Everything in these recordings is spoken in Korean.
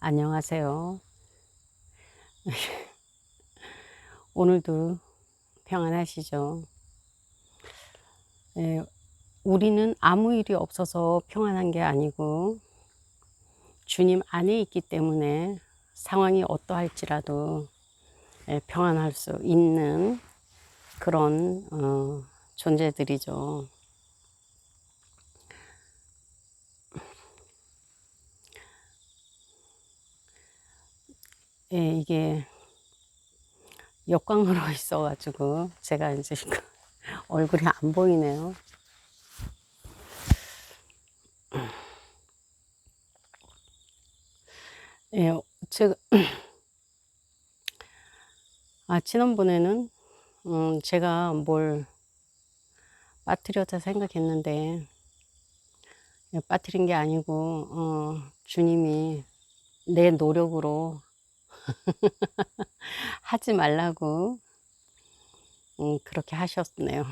안녕하세요. 오늘도 평안하시죠? 예, 우리는 아무 일이 없어서 평안한 게 아니고 주님 안에 있기 때문에 상황이 어떠할지라도 평안할 수 있는 그런 존재들이죠. 이게 역광으로 있어가지고 제가 이제 얼굴이 안 보이네요. 예, 제가 지난번에는 제가 뭘 빠뜨렸다 생각했는데 빠뜨린 게 아니고 주님이 내 노력으로 하지 말라고 그렇게 하셨네요.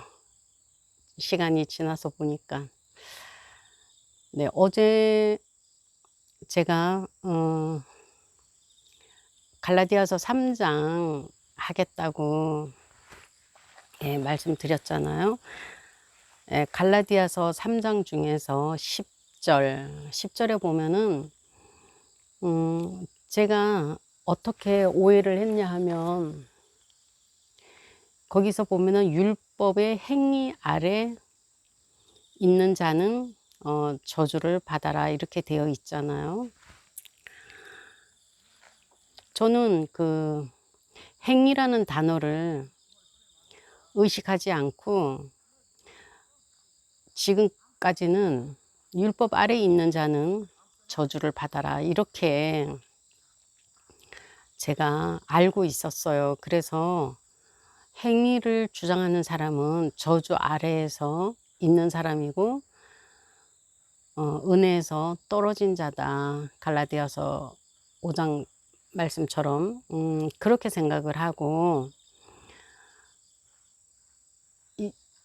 시간이 지나서 보니까. 네, 어제 제가 갈라디아서 3장 하겠다고 말씀드렸잖아요. 갈라디아서 3장 중에서 10절에 보면은 제가 어떻게 오해를 했냐 하면 거기서 보면은 율법의 행위 아래 있는 자는 저주를 받아라 이렇게 되어 있잖아요. 저는 그 행위라는 단어를 의식하지 않고 지금까지는 율법 아래 있는 자는 저주를 받아라 이렇게 제가 알고 있었어요. 그래서 행위를 주장하는 사람은 저주 아래에서 있는 사람이고 은혜에서 떨어진 자다. 갈라디아서 5장 말씀처럼 그렇게 생각을 하고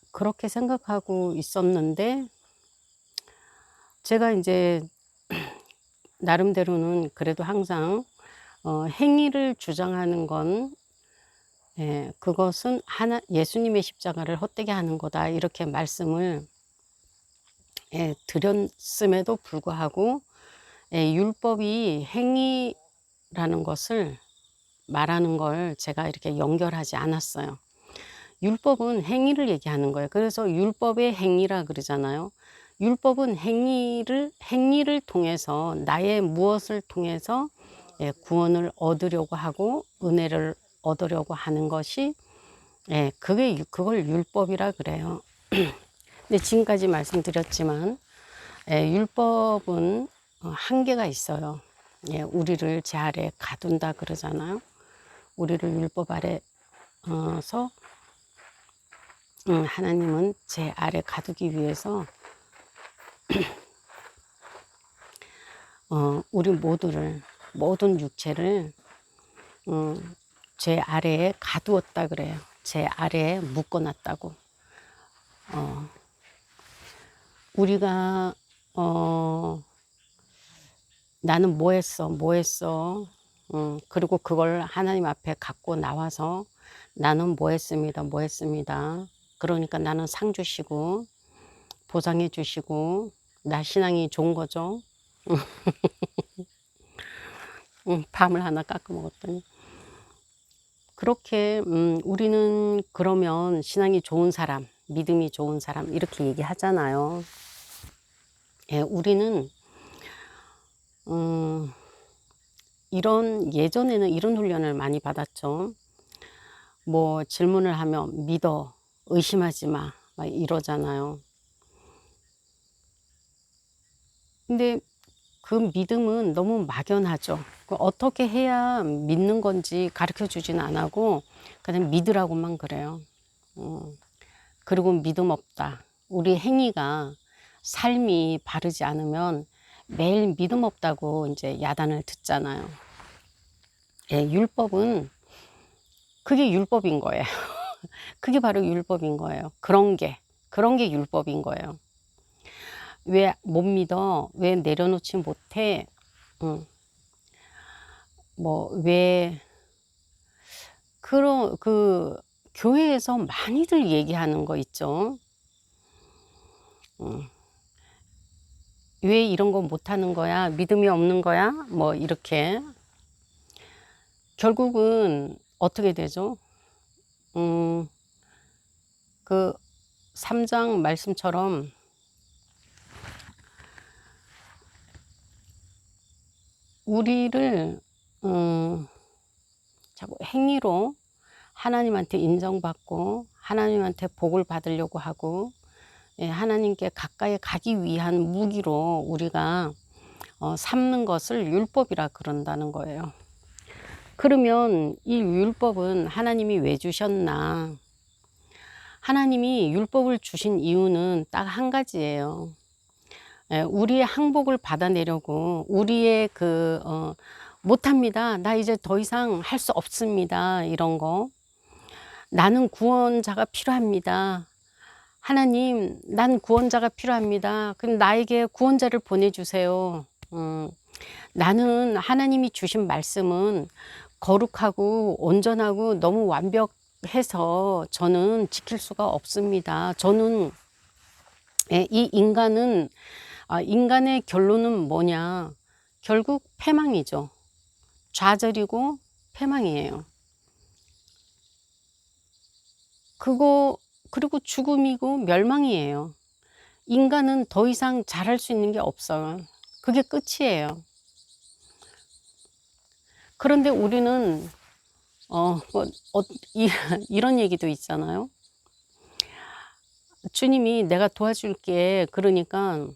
그렇게 생각하고 있었는데 제가 이제 나름대로는 그래도 항상 행위를 주장하는 건 그것은 예수님의 십자가를 헛되게 하는 거다 이렇게 말씀을 드렸음에도 불구하고 율법이 행위라는 것을 말하는 걸 제가 이렇게 연결하지 않았어요. 율법은 행위를 얘기하는 거예요. 그래서 율법의 행위라 그러잖아요. 율법은 행위를 통해서 나의 무엇을 통해서 구원을 얻으려고 하고 은혜를 얻으려고 하는 것이 그걸 율법이라 그래요. 근데 지금까지 말씀드렸지만 율법은 한계가 있어요. 우리를 제 아래 가둔다 그러잖아요. 우리를 율법 아래서 하나님은 제 아래 가두기 위해서 우리 모든 육체를 제 아래에 가두었다 그래요. 제 아래에 묶어놨다고. 우리가 나는 뭐 했어 그리고 그걸 하나님 앞에 갖고 나와서 나는 뭐 했습니다. 그러니까 나는 상 주시고 보상해 주시고 나 신앙이 좋은 거죠. 밤을 하나 깎아 먹었더니 그렇게 우리는 그러면 신앙이 좋은 사람, 믿음이 좋은 사람 이렇게 얘기하잖아요. 우리는 예전에는 이런 훈련을 많이 받았죠. 뭐 질문을 하면 믿어, 의심하지 마, 막 이러잖아요. 근데 그 믿음은 너무 막연하죠. 어떻게 해야 믿는 건지 가르쳐 주진 안 하고 그냥 믿으라고만 그래요. 그리고 믿음 없다. 우리 행위가 삶이 바르지 않으면 매일 믿음 없다고 이제 야단을 듣잖아요. 율법은 그게 율법인 거예요. 그게 바로 율법인 거예요. 그런 게 율법인 거예요. 왜 못 믿어? 왜 내려놓지 못해? 뭐 왜 그런 교회에서 많이들 얘기하는 거 있죠. 음. "왜 이런 거 못하는 거야? 믿음이 없는 거야?" 뭐 이렇게. 결국은 어떻게 되죠? 음 그 3장 말씀처럼 우리를 자꾸 행위로 하나님한테 인정받고 하나님한테 복을 받으려고 하고, 예, 하나님께 가까이 가기 위한 무기로 우리가 삼는 것을 율법이라 그런다는 거예요. 그러면 이 율법은 하나님이 왜 주셨나? 하나님이 율법을 주신 이유는 딱 한 가지예요. 예, 우리의 항복을 받아내려고, 우리의 못합니다. 나 이제 더 이상 할 수 없습니다. 이런 거. 나는 구원자가 필요합니다. 하나님, 난 구원자가 필요합니다. 그럼 나에게 구원자를 보내주세요. 나는 하나님이 주신 말씀은 거룩하고 온전하고 너무 완벽해서 저는 지킬 수가 없습니다. 저는, 예, 이 인간은, 인간의 결론은 뭐냐? 결국 패망이죠. 좌절이고 패망이에요. 그리고 죽음이고 멸망이에요. 인간은 더 이상 잘할 수 있는 게 없어요. 그게 끝이에요. 그런데 우리는 뭐 이런 얘기도 있잖아요. 주님이 "내가 도와줄게." 그러니까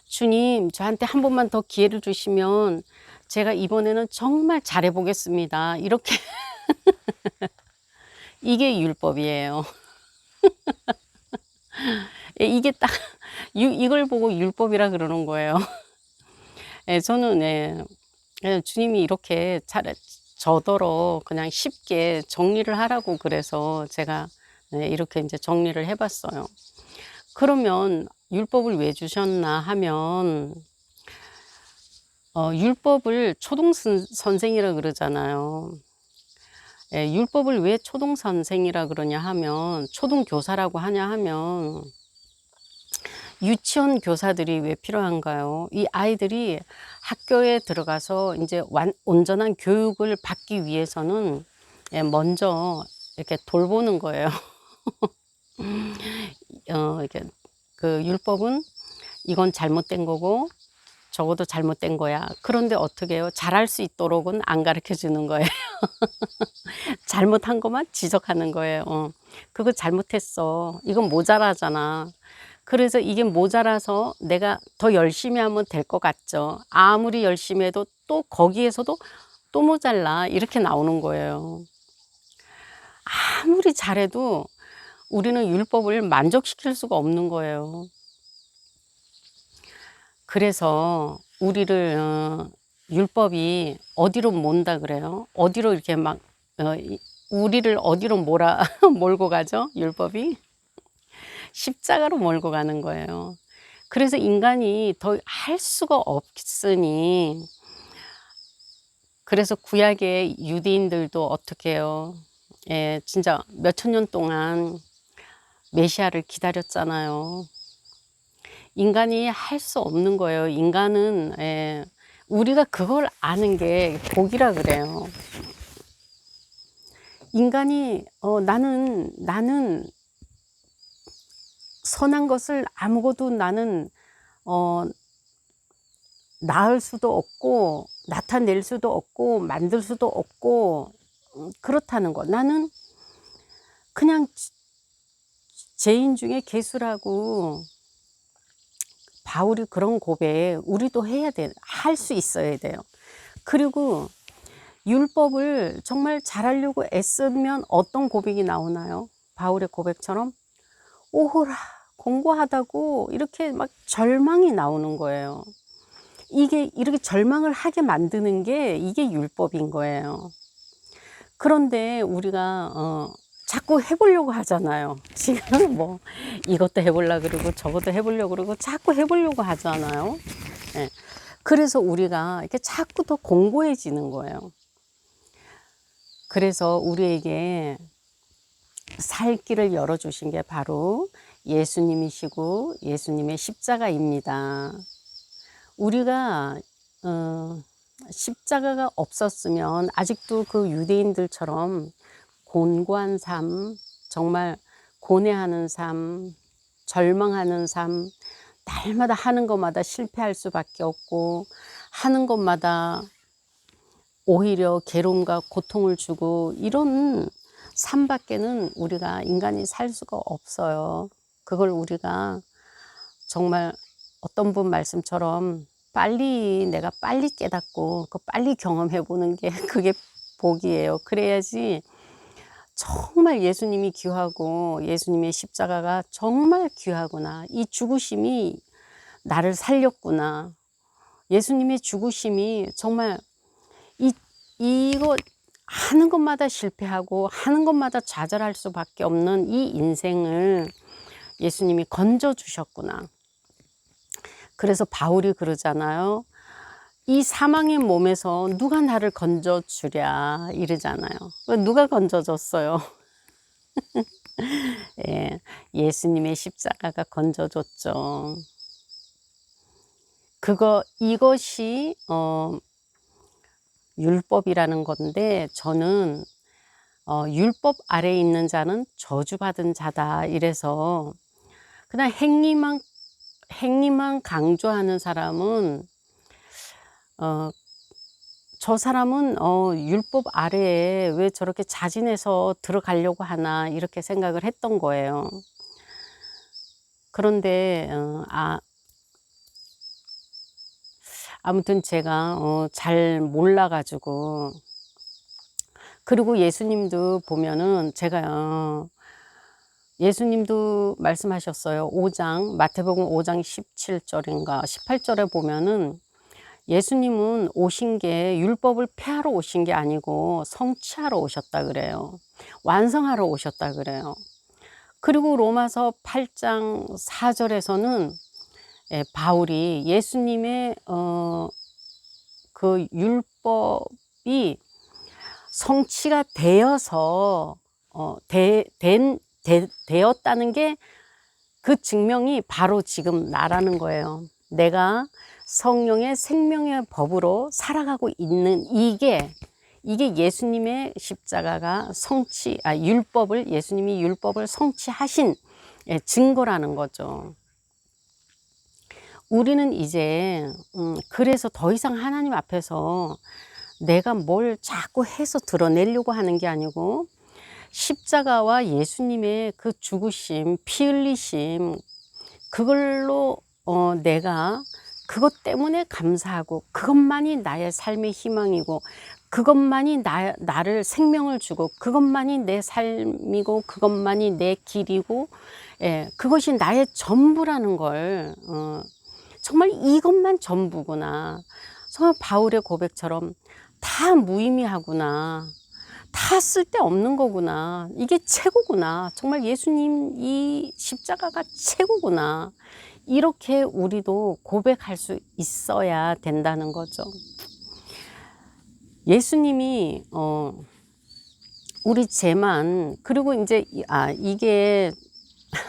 "주님, 저한테 한 번만 더 기회를 주시면 제가 이번에는 정말 잘해 보겠습니다." 이렇게. 이게 율법이에요. 예, 이게 딱 이걸 보고 율법이라 그러는 거예요. 예, 저는, 예, 주님이 이렇게 저더러 그냥 쉽게 정리를 하라고 그래서 제가, 네, 이렇게 이제 정리를 해 봤어요. 그러면 율법을 왜 주셨나 하면, 율법을 선생이라 그러잖아요. 예, 율법을 왜 선생이라 그러냐 하면, 초등교사라고 하냐 하면, 유치원 교사들이 왜 필요한가요? 이 아이들이 학교에 들어가서 이제 온전한 교육을 받기 위해서는, 예, 먼저 이렇게 돌보는 거예요. 이렇게 율법은 이건 잘못된 거고 저것도 잘못된 거야. 그런데 어떻게 해요? 잘할 수 있도록은 안 가르쳐 주는 거예요. 잘못한 것만 지적하는 거예요. 그거 잘못했어. 이건 모자라잖아. 그래서 이게 모자라서 내가 더 열심히 하면 될 것 같죠. 아무리 열심히 해도 또 거기에서도 또 모자라. 이렇게 나오는 거예요. 아무리 잘해도 우리는 율법을 만족시킬 수가 없는 거예요. 그래서 우리를, 율법이 어디로 몬다 그래요? 어디로 이렇게 막 우리를 어디로 몰고 가죠? 율법이 십자가로 몰고 가는 거예요. 그래서 인간이 더 할 수가 없으니, 그래서 구약의 유대인들도 어떻게 해요? 예, 진짜 몇천 년 동안 메시아를 기다렸잖아요. 인간이 할 수 없는 거예요. 인간은, 예, 우리가 그걸 아는 게 복이라 그래요. 인간이 나는 선한 것을 아무것도 나는 낳을 수도 없고 나타낼 수도 없고 만들 수도 없고, 그렇다는 거. 나는 그냥 죄인 중에 괴수라고. 바울이 그런 고백 우리도 해야 돼. 할 수 있어야 돼요. 그리고 율법을 정말 잘하려고 애쓰면 어떤 고백이 나오나요? 바울의 고백처럼 오호라 공고하다고 이렇게 막 절망이 나오는 거예요. 이게 이렇게 절망을 하게 만드는 게 이게 율법인 거예요. 그런데 우리가 자꾸 해보려고 하잖아요. 지금 뭐 이것도 해보려고 그러고 저것도 해보려고 그러고 자꾸 해보려고 하잖아요. 예. 그래서 우리가 이렇게 자꾸 더 공고해지는 거예요. 그래서 우리에게 살 길을 열어주신 게 바로 예수님이시고 예수님의 십자가입니다. 우리가 십자가가 없었으면 아직도 그 유대인들처럼 곤고한 삶, 정말 고뇌하는 삶, 절망하는 삶, 날마다 하는 것마다 실패할 수밖에 없고 하는 것마다 오히려 괴로움과 고통을 주고 이런 삶밖에는 우리가 인간이 살 수가 없어요. 그걸 우리가 정말 어떤 분 말씀처럼 내가 빨리 깨닫고 빨리 경험해 보는 게 그게 복이에요. 그래야지 정말 예수님이 귀하고 예수님의 십자가가 정말 귀하구나. 이 죽으심이 나를 살렸구나. 예수님의 죽으심이 정말 이거 하는 것마다 실패하고 하는 것마다 좌절할 수밖에 없는 이 인생을 예수님이 건져 주셨구나. 그래서 바울이 그러잖아요. 이 사망의 몸에서 누가 나를 건져 주랴 이러잖아요. 누가 건져 줬어요? 예, 예수님의 십자가가 건져 줬죠. 이것이 율법이라는 건데 저는 율법 아래에 있는 자는 저주받은 자다 이래서 그냥 행위만 강조하는 사람은 저 사람은 율법 아래에 왜 저렇게 자진해서 들어가려고 하나 이렇게 생각을 했던 거예요. 그런데 아무튼 제가 잘 몰라가지고 그리고 예수님도 보면은 제가 예수님도 말씀하셨어요. 마태복음 5장 17절인가 18절에 보면은 예수님은 오신 게 율법을 폐하러 오신 게 아니고 성취하러 오셨다 그래요. 완성하러 오셨다 그래요. 그리고 로마서 8장 4절에서는 바울이 예수님의 그 율법이 성취가 되어서 되었다는 게 그 증명이 바로 지금 나라는 거예요. 내가 성령의 생명의 법으로 살아가고 있는 이게 예수님의 십자가가 예수님이 율법을 성취하신 증거라는 거죠. 우리는 이제 그래서 더 이상 하나님 앞에서 내가 뭘 자꾸 해서 드러내려고 하는 게 아니고 십자가와 예수님의 그 죽으심, 피 흘리심 그걸로 내가 그것 때문에 감사하고 그것만이 나의 삶의 희망이고 그것만이 나를 생명을 주고 그것만이 내 삶이고 그것만이 내 길이고 그것이 나의 전부라는 걸 정말 이것만 전부구나. 정말 바울의 고백처럼 다 무의미하구나. 다 쓸데없는 거구나. 이게 최고구나. 정말 예수님 이 십자가가 최고구나. 이렇게 우리도 고백할 수 있어야 된다는 거죠. 예수님이 우리 죄만 그리고 이제 이게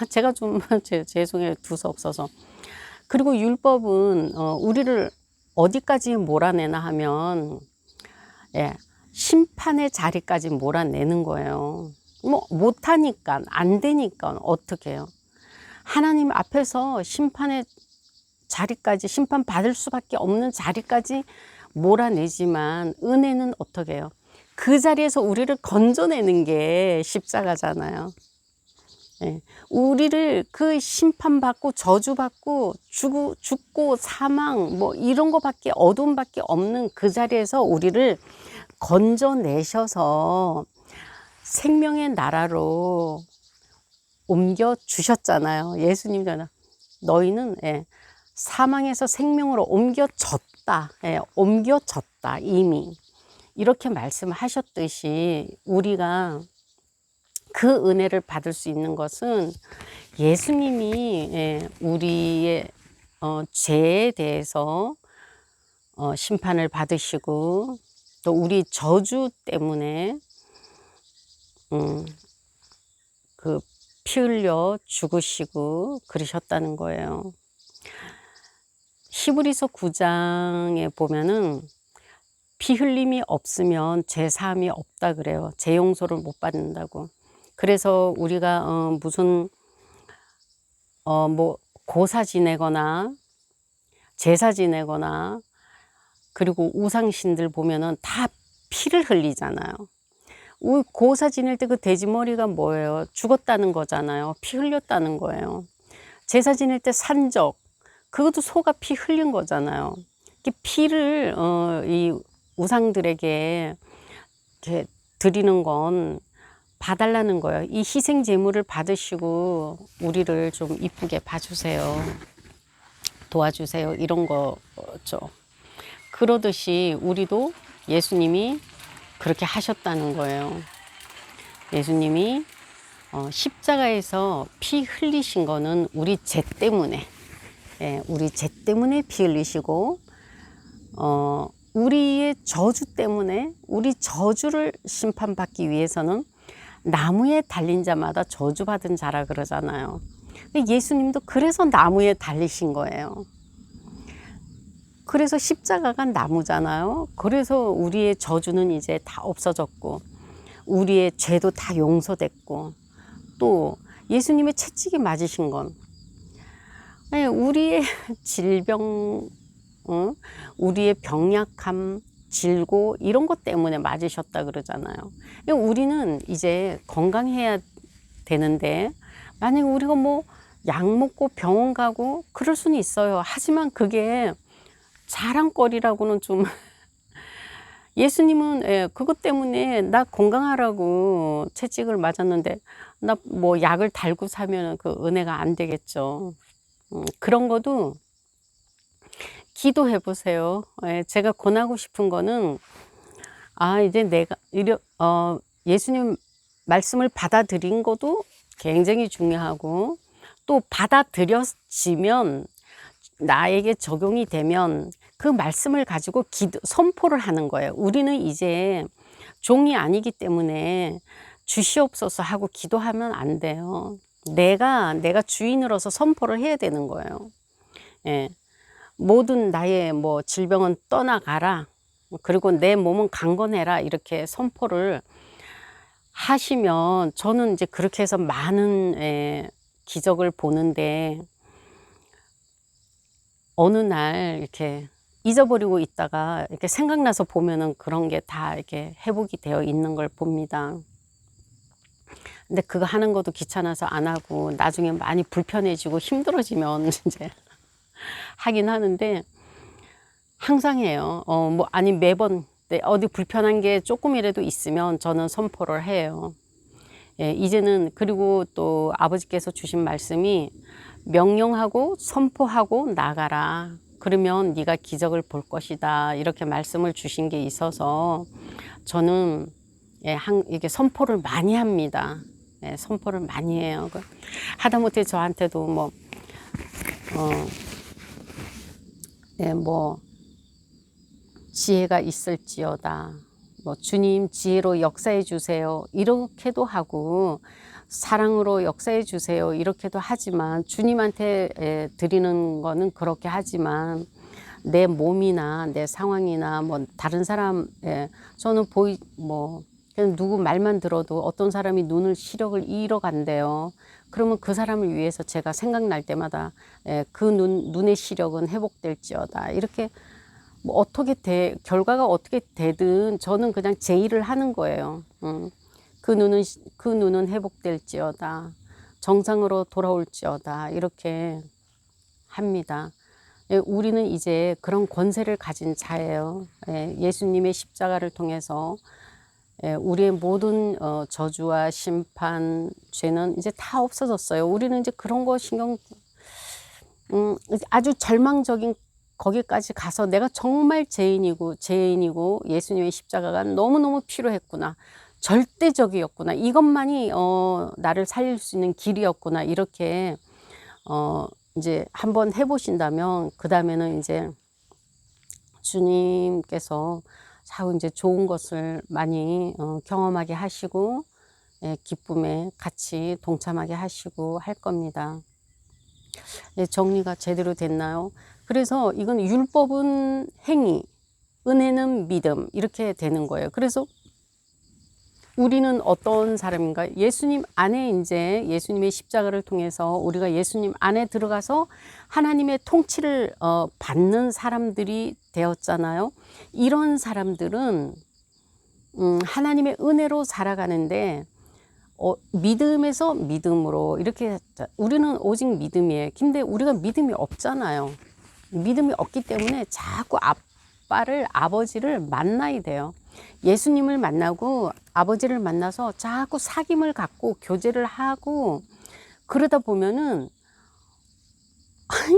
제가 좀 죄송해요. 두서 없어서. 그리고 율법은 우리를 어디까지 몰아내나 하면 심판의 자리까지 몰아내는 거예요. 뭐 못하니까 안 되니까 어떻게 해요. 하나님 앞에서 심판의 자리까지 심판받을 수밖에 없는 자리까지 몰아내지만 은혜는 어떻게 해요. 그 자리에서 우리를 건져내는 게 십자가잖아요. 우리를 그 심판받고 저주받고 죽고 사망 뭐 이런 거밖에 어둠밖에 없는 그 자리에서 우리를 건져내셔서 생명의 나라로 옮겨 주셨잖아요. 예수님께서 너희는 사망에서 생명으로 옮겨졌다. 옮겨졌다 이미 이렇게 말씀하셨듯이 우리가 그 은혜를 받을 수 있는 것은 예수님이 우리의 죄에 대해서 심판을 받으시고 또 우리 저주 때문에 그 피 흘려 죽으시고 그러셨다는 거예요. 히브리서 9장에 보면은 피 흘림이 없으면 죄 사함이 없다 그래요. 죄 용서를 못 받는다고. 그래서 우리가 무슨 뭐 고사 지내거나 제사 지내거나 그리고 우상신들 보면은 다 피를 흘리잖아요. 고사 지낼 때 그 돼지머리가 뭐예요? 죽었다는 거잖아요. 피 흘렸다는 거예요. 제사 지낼 때 산적, 그것도 소가 피 흘린 거잖아요. 이렇게 피를 이 우상들에게 이렇게 드리는 건 봐달라는 거예요. 이 희생 제물을 받으시고 우리를 좀 이쁘게 봐주세요. 도와주세요. 이런 거죠. 그러듯이 우리도 예수님이 그렇게 하셨다는 거예요. 예수님이 십자가에서 피 흘리신 거는 우리 죄 때문에, 우리 죄 때문에 피 흘리시고 우리의 저주 때문에, 우리 저주를 심판받기 위해서는 나무에 달린 자마다 저주받은 자라 그러잖아요. 예수님도 그래서 나무에 달리신 거예요. 그래서 십자가가 나무잖아요. 그래서 우리의 저주는 이제 다 없어졌고 우리의 죄도 다 용서됐고 또 예수님의 채찍이 맞으신 건 우리의 질병, 우리의 병약함, 질고 이런 것 때문에 맞으셨다 그러잖아요. 우리는 이제 건강해야 되는데 만약에 우리가 뭐 약 먹고 병원 가고 그럴 수는 있어요. 하지만 그게 자랑거리라고는 좀 예수님은 그것 때문에 나 건강하라고 채찍을 맞았는데 나 뭐 약을 달고 사면 그 은혜가 안 되겠죠. 그런 것도 기도해 보세요. 제가 권하고 싶은 거는 이제 내가 예수님 말씀을 받아들인 것도 굉장히 중요하고 또 받아들여지면 나에게 적용이 되면 그 말씀을 가지고 선포를 하는 거예요. 우리는 이제 종이 아니기 때문에 주시옵소서 하고 기도하면 안 돼요. 내가 주인으로서 선포를 해야 되는 거예요. 모든 나의 뭐 질병은 떠나가라. 그리고 내 몸은 강건해라. 이렇게 선포를 하시면 저는 이제 그렇게 해서 많은 기적을 보는데 어느 날 이렇게 잊어버리고 있다가 이렇게 생각나서 보면은 그런 게 다 이렇게 회복이 되어 있는 걸 봅니다. 근데 그거 하는 것도 귀찮아서 안 하고 나중에 많이 불편해지고 힘들어지면 이제 하긴 하는데 항상 해요. 뭐 아니 매번 어디 불편한 게 조금이라도 있으면 저는 선포를 해요. 이제는 그리고 또 아버지께서 주신 말씀이 명령하고 선포하고 나가라. 그러면 네가 기적을 볼 것이다. 이렇게 말씀을 주신 게 있어서 저는 이게 선포를 많이 합니다. 선포를 많이 해요. 하다못해 저한테도 뭐 지혜가 있을지어다. 뭐 주님 지혜로 역사해 주세요. 이렇게도 하고 사랑으로 역사해 주세요. 이렇게도 하지만 주님한테 드리는 거는 그렇게 하지만 내 몸이나 내 상황이나 뭐 다른 사람 저는 그냥 누구 말만 들어도 어떤 사람이 눈을 시력을 잃어간대요. 그러면 그 사람을 위해서 제가 생각날 때마다 그 눈의 시력은 회복될지어다. 이렇게 뭐 결과가 어떻게 되든 저는 그냥 제 일을 하는 거예요. 그 눈은 회복될지어다. 정상으로 돌아올지어다. 이렇게 합니다. 우리는 이제 그런 권세를 가진 자예요. 예수님의 십자가를 통해서 우리의 모든 저주와 심판, 죄는 이제 다 없어졌어요. 우리는 이제 그런 거 아주 절망적인 거기까지 가서 내가 정말 죄인이고 예수님의 십자가가 너무너무 필요했구나. 절대적이었구나. 이것만이 나를 살릴 수 있는 길이었구나. 이렇게 이제 한번 해보신다면 그 다음에는 이제 주님께서 자꾸 이제 좋은 것을 많이 경험하게 하시고, 예, 기쁨에 같이 동참하게 하시고 할 겁니다. 예, 정리가 제대로 됐나요? 그래서 이건 율법은 행위, 은혜는 믿음, 이렇게 되는 거예요. 그래서 우리는 어떤 사람인가? 예수님 안에 이제 예수님의 십자가를 통해서 우리가 예수님 안에 들어가서 하나님의 통치를 받는 사람들이 되었잖아요. 이런 사람들은 하나님의 은혜로 살아가는데 믿음에서 믿음으로 이렇게 우리는 오직 믿음이에요. 근데 우리가 믿음이 없잖아요. 믿음이 없기 때문에 자꾸 아버지를 만나야 돼요. 예수님을 만나고 아버지를 만나서 자꾸 사귐을 갖고 교제를 하고 그러다 보면은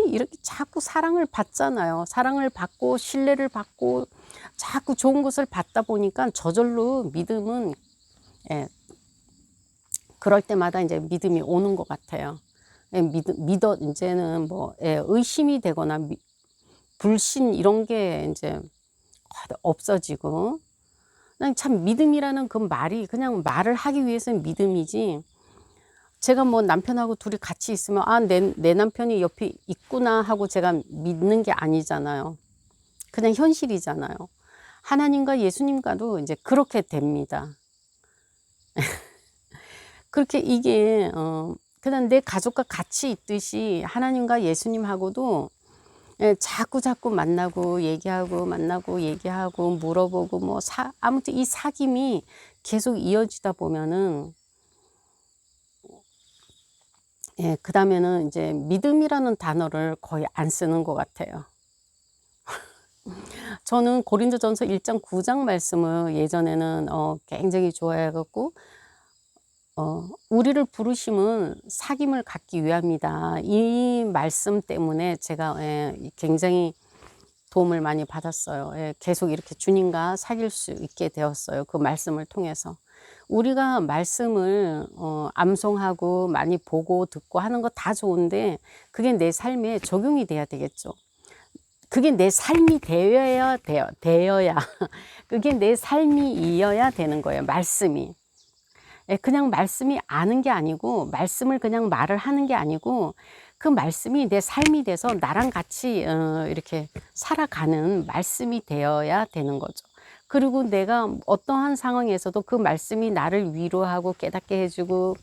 이렇게 자꾸 사랑을 받잖아요. 사랑을 받고 신뢰를 받고 자꾸 좋은 것을 받다 보니까 저절로 믿음은, 예, 그럴 때마다 이제 믿음이 오는 것 같아요. 예, 이제는 뭐, 예, 의심이 되거나 불신 이런 게 이제 없어지고, 그냥 참 믿음이라는 그 말이 그냥 말을 하기 위해서는 믿음이지, 제가 뭐 남편하고 둘이 같이 있으면 내 남편이 옆에 있구나 하고 제가 믿는 게 아니잖아요. 그냥 현실이잖아요. 하나님과 예수님과도 이제 그렇게 됩니다. 그렇게 이게 그냥 내 가족과 같이 있듯이 하나님과 예수님하고도, 예, 자꾸 만나고 얘기하고 만나고 얘기하고 물어보고 뭐 아무튼 이 사귐이 계속 이어지다 보면은, 예, 그 다음에는 이제 믿음이라는 단어를 거의 안 쓰는 것 같아요. 저는 고린도전서 1장 9장 말씀을 예전에는 굉장히 좋아해갖고, 우리를 부르심은 사귐을 갖기 위함이다. 이 말씀 때문에 제가, 예, 굉장히 도움을 많이 받았어요. 예, 계속 이렇게 주님과 사귈 수 있게 되었어요. 그 말씀을 통해서. 우리가 말씀을 암송하고 많이 보고 듣고 하는 거 다 좋은데 그게 내 삶에 적용이 돼야 되겠죠. 그게 내 삶이 되어야 그게 내 삶이어야 되는 거예요. 말씀이. 예, 그냥 말씀이 아는 게 아니고 말씀을 그냥 말을 하는 게 아니고 그 말씀이 내 삶이 돼서 나랑 같이 이렇게 살아가는 말씀이 되어야 되는 거죠. 그리고 내가 어떠한 상황에서도 그 말씀이 나를 위로하고 깨닫게 해주고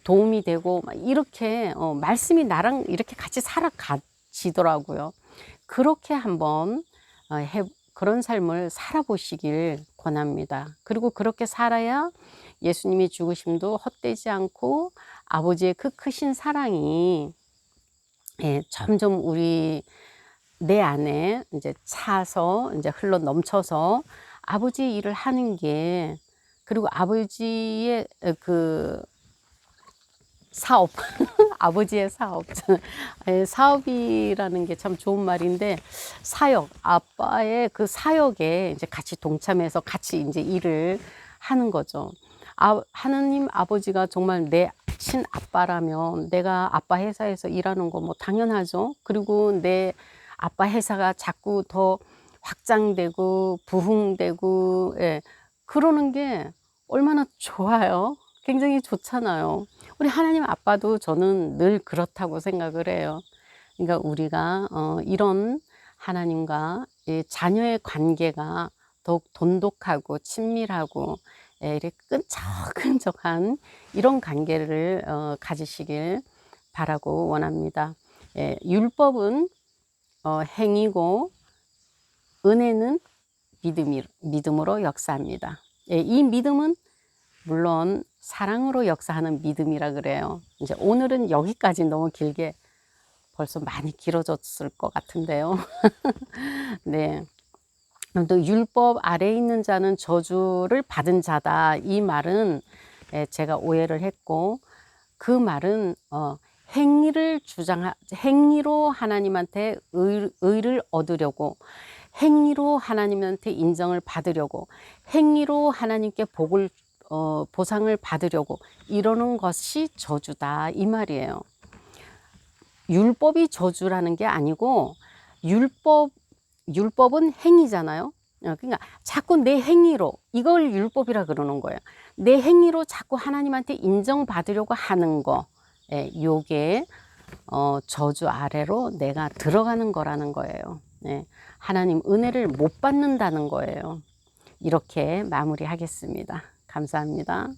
도움이 되고 이렇게 말씀이 나랑 이렇게 같이 살아가지더라고요. 그렇게 한번 그런 삶을 살아보시길 권합니다. 그리고 그렇게 살아야 예수님이 죽으심도 헛되지 않고 아버지의 그 크신 사랑이, 예, 점점 내 안에 이제 차서 이제 흘러 넘쳐서 아버지의 일을 하는 게, 그리고 아버지의 그 사업 아버지의 사업 사업이라는 게 참 좋은 말인데 사역, 아빠의 그 사역에 이제 같이 동참해서 같이 이제 일을 하는 거죠. 하나님 아버지가 정말 내 친아빠라면 내가 아빠 회사에서 일하는 거 뭐 당연하죠. 그리고 내 아빠 회사가 자꾸 더 확장되고 부흥되고, 예, 그러는 게 얼마나 좋아요. 굉장히 좋잖아요. 우리 하나님 아빠도 저는 늘 그렇다고 생각을 해요. 그러니까 우리가 이런 하나님과 자녀의 관계가 더욱 돈독하고 친밀하고, 예, 이렇게 끈적끈적한 이런 관계를 가지시길 바라고 원합니다. 예, 율법은 행위고 은혜는 믿음으로 역사합니다. 예, 이 믿음은 물론 사랑으로 역사하는 믿음이라 그래요. 이제 오늘은 여기까지 너무 길게 벌써 많이 길어졌을 것 같은데요. 네. 또 율법 아래에 있는 자는 저주를 받은 자다. 이 말은, 예, 제가 오해를 했고 그 말은 행위로 하나님한테 의를 얻으려고, 행위로 하나님한테 인정을 받으려고, 행위로 하나님께 보상을 받으려고 이러는 것이 저주다 이 말이에요. 율법이 저주라는 게 아니고 율법 율법은 행위잖아요. 그러니까 자꾸 내 행위로 이걸 율법이라 그러는 거예요. 내 행위로 자꾸 하나님한테 인정받으려고 하는 거, 예, 요게 저주 아래로 내가 들어가는 거라는 거예요. 예, 하나님 은혜를 못 받는다는 거예요. 이렇게 마무리하겠습니다. 감사합니다.